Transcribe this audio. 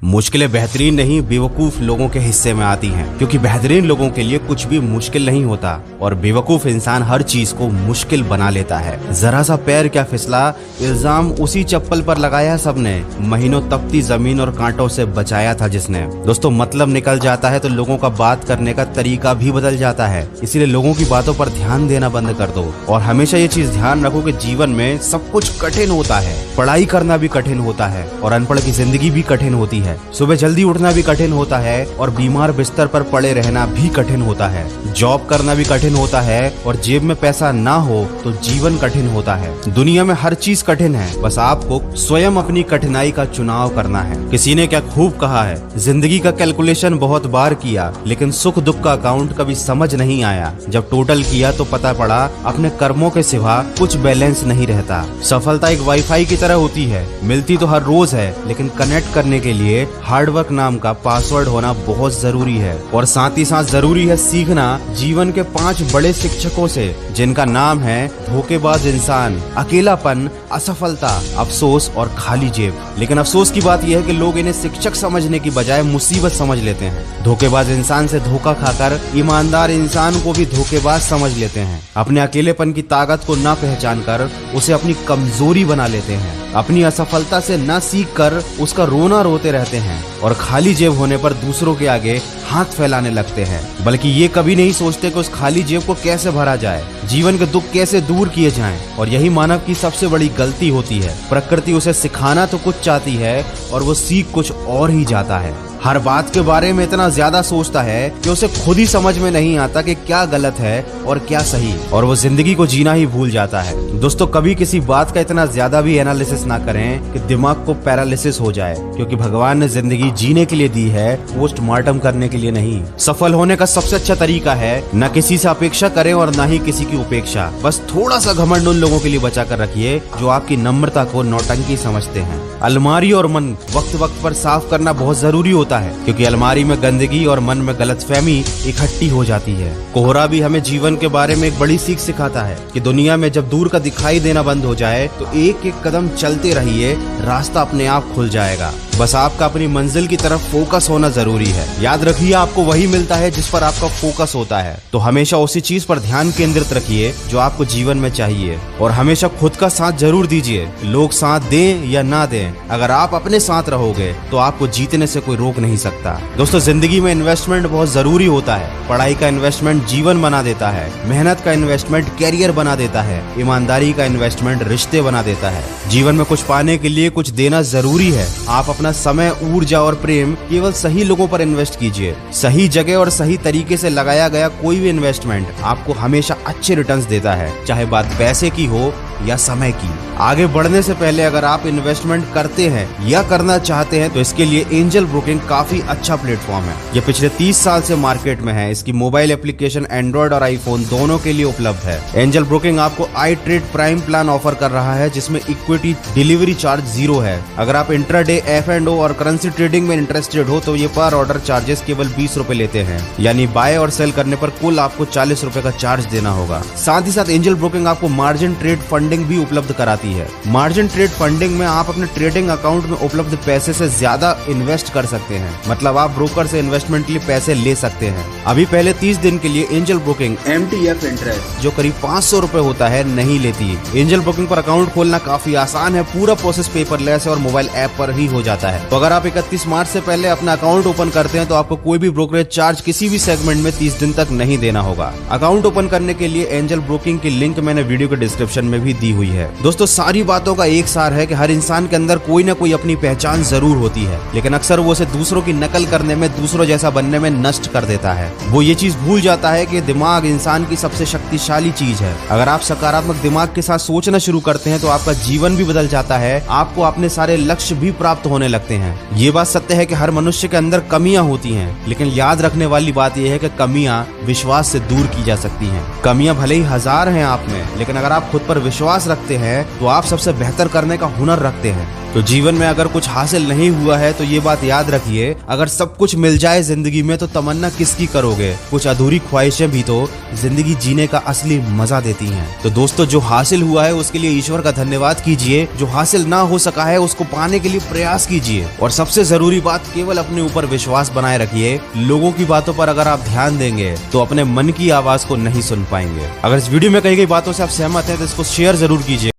मुश्किलें बेहतरीन नहीं बेवकूफ लोगों के हिस्से में आती हैं, क्योंकि बेहतरीन लोगों के लिए कुछ भी मुश्किल नहीं होता और बेवकूफ इंसान हर चीज को मुश्किल बना लेता है। जरा सा पैर क्या फिसला, इल्जाम उसी चप्पल पर लगाया सबने, महीनों तपती जमीन और कांटों से बचाया था जिसने। दोस्तों, मतलब निकल जाता है तो लोगों का बात करने का तरीका भी बदल जाता है, इसीलिए लोगों की बातों पर ध्यान देना बंद कर दो। और हमेशा ये चीज ध्यान रखो कि जीवन में सब कुछ कठिन होता है, पढ़ाई करना भी कठिन होता है और अनपढ़ की जिंदगी भी कठिन होती है। सुबह जल्दी उठना भी कठिन होता है और बीमार बिस्तर पर पड़े रहना भी कठिन होता है। जॉब करना भी कठिन होता है और जेब में पैसा ना हो तो जीवन कठिन होता है। दुनिया में हर चीज कठिन है, बस आपको स्वयं अपनी कठिनाई का चुनाव करना है। किसी ने क्या खूब कहा है, जिंदगी का कैलकुलेशन बहुत बार किया लेकिन सुख दुख का अकाउंट कभी समझ नहीं आया। जब टोटल किया तो पता पड़ा अपने कर्मों के सिवा कुछ बैलेंस नहीं रहता। सफलता एक वाईफाई की तरह होती है, मिलती तो हर रोज है, लेकिन कनेक्ट करने के लिए हार्डवर्क नाम का पासवर्ड होना बहुत जरूरी है। और साथ ही साथ जरूरी है सीखना जीवन के 5 बड़े शिक्षकों से, जिनका नाम है धोखेबाज इंसान, अकेलापन, असफलता, अफसोस और खाली जेब। लेकिन अफसोस की बात यह है कि लोग इन्हें शिक्षक समझने की बजाय मुसीबत समझ लेते हैं। धोखेबाज इंसान से धोखा खाकर ईमानदार इंसान को भी धोखेबाज समझ लेते हैं। अपने अकेलेपन की ताकत को ना पहचान कर उसे अपनी कमजोरी बना लेते हैं। अपनी असफलता से न सीख कर उसका रोना रोते रहते हैं और खाली जेब होने पर दूसरों के आगे हाथ फैलाने लगते हैं, बल्कि ये कभी नहीं सोचते कि उस खाली जेब को कैसे भरा जाए, जीवन के दुख कैसे दूर किए जाएं। और यही मानव की सबसे बड़ी गलती होती है। प्रकृति उसे सिखाना तो कुछ चाहती है और वो सीख कुछ और ही जाता है। हर बात के बारे में इतना ज्यादा सोचता है कि उसे खुद ही समझ में नहीं आता कि क्या गलत है और क्या सही, और वो जिंदगी को जीना ही भूल जाता है। दोस्तों, कभी किसी बात का इतना ज्यादा भी एनालिसिस ना करें कि दिमाग को पैरालिसिस हो जाए, क्योंकि भगवान ने जिंदगी जीने के लिए दी है, पोस्टमार्टम करने के लिए नहीं। सफल होने का सबसे अच्छा तरीका है न किसी से अपेक्षा करें और न ही किसी की उपेक्षा। बस थोड़ा सा घमंड उन लोगों के लिए बचा कर रखिए जो आपकी नम्रता को नौटंकी समझते हैं। अलमारी और मन वक्त वक्त पर साफ करना बहुत जरूरी होता है, क्योंकि अलमारी में गंदगी और मन में गलतफहमी इकट्ठी हो जाती है। कोहरा भी हमें जीवन के बारे में एक बड़ी सीख सिखाता है कि दुनिया में जब दूर का दिखाई देना बंद हो जाए तो एक एक कदम चलते रहिए, रास्ता अपने आप खुल जाएगा। बस आपका अपनी मंजिल की तरफ फोकस होना जरूरी है। याद रखिए, आपको वही मिलता है जिस पर आपका फोकस होता है, तो हमेशा उसी चीज पर ध्यान केंद्रित रखिए जो आपको जीवन में चाहिए। और हमेशा खुद का साथ जरूर दीजिए, लोग साथ दें या ना दें, अगर आप अपने साथ रहोगे तो आपको जीतने से कोई रोक नहीं सकता। दोस्तों, जिंदगी में इन्वेस्टमेंट बहुत जरूरी होता है। पढ़ाई का इन्वेस्टमेंट जीवन बना देता है, मेहनत का इन्वेस्टमेंट कैरियर बना देता है, ईमानदारी का इन्वेस्टमेंट रिश्ते बना देता है। जीवन में कुछ पाने के लिए कुछ देना जरूरी है। आप अपना समय, ऊर्जा और प्रेम केवल सही लोगों पर इन्वेस्ट कीजिए। सही जगह और सही तरीके से लगाया गया कोई भी इन्वेस्टमेंट आपको हमेशा अच्छे रिटर्न्स देता है, चाहे बात पैसे की हो या समय की। आगे बढ़ने से पहले अगर आप इन्वेस्टमेंट करते हैं या करना चाहते हैं तो इसके लिए एंजल ब्रोकिंग काफी अच्छा प्लेटफॉर्म है। ये पिछले 30 साल से मार्केट में है। इसकी मोबाइल एप्लीकेशन एंड्रॉइड और आईफोन दोनों के लिए उपलब्ध है। एंजल ब्रोकिंग आपको आई ट्रेड प्राइम प्लान ऑफर कर रहा है, जिसमें इक्विटी डिलीवरी चार्ज 0 है। अगर आप इंट्राडे, F&O और करेंसी ट्रेडिंग में इंटरेस्टेड हो तो ये पर ऑर्डर चार्जेस केवल 20 रुपए लेते हैं, यानी बाय और सेल करने पर कुल आपको 40 रुपए का चार्ज देना होगा। साथ ही साथ एंजल ब्रोकिंग आपको मार्जिन ट्रेड फंडिंग भी उपलब्ध कराती है। मार्जिन ट्रेड फंडिंग में आप अपने ट्रेडिंग अकाउंट में उपलब्ध पैसे से ज्यादा इन्वेस्ट कर सकते हैं, मतलब आप ब्रोकर से इन्वेस्टमेंट के लिए पैसे ले सकते हैं। अभी पहले 30 दिन के लिए एंजल ब्रोकिंग MTF इंटरेस्ट जो करीब 500 रुपए होता है नहीं लेती। एंजल ब्रोकिंग पर अकाउंट खोलना काफी आसान है, पूरा प्रोसेस पेपरलेस है और मोबाइल ऐप पर ही हो जाता है। तो अगर आप 31 मार्च से पहले अपना अकाउंट ओपन करते हैं तो आपको कोई भी ब्रोकरेज चार्ज किसी भी सेगमेंट में 30 दिन तक नहीं देना होगा। अकाउंट ओपन करने के लिए एंजल ब्रोकिंग की लिंक मैंने वीडियो के डिस्क्रिप्शन में भी दी हुई है। दोस्तों, सारी बातों का एक सार है कि हर इंसान के अंदर कोई ना कोई अपनी पहचान जरूर होती है, लेकिन अक्सर वो उसे दूसरों की नकल करने में, दूसरों जैसा बनने में नष्ट कर देता है। वो ये चीज भूल जाता है कि दिमाग इंसान की सबसे शक्तिशाली चीज है। अगर आप सकारात्मक दिमाग के साथ सोचना शुरू करते हैं तो आपका जीवन भी बदल जाता है, आपको अपने सारे लक्ष्य भी प्राप्त होने लगते हैं। ये बात सत्य है कि हर मनुष्य के अंदर कमियां होती हैं, लेकिन याद रखने वाली बात यह है कि कमियां विश्वास से दूर की जा सकती हैं। कमियां भले ही 1000 हैं आप में, लेकिन अगर आप खुद पर विश्वास विश्वास रखते हैं तो आप सबसे बेहतर करने का हुनर रखते हैं। तो जीवन में अगर कुछ हासिल नहीं हुआ है तो ये बात याद रखिए, अगर सब कुछ मिल जाए जिंदगी में तो तमन्ना किसकी करोगे। कुछ अधूरी ख्वाहिशें भी तो जिंदगी जीने का असली मजा देती हैं। तो दोस्तों, जो हासिल हुआ है उसके लिए ईश्वर का धन्यवाद कीजिए, जो हासिल ना हो सका है उसको पाने के लिए प्रयास कीजिए, और सबसे जरूरी बात, केवल अपने ऊपर विश्वास बनाए रखिए। लोगों की बातों पर अगर आप ध्यान देंगे तो अपने मन की आवाज को नहीं सुन पाएंगे। अगर इस वीडियो में कही गई बातों से आप सहमत हैं तो इसको शेयर जरूर कीजिए।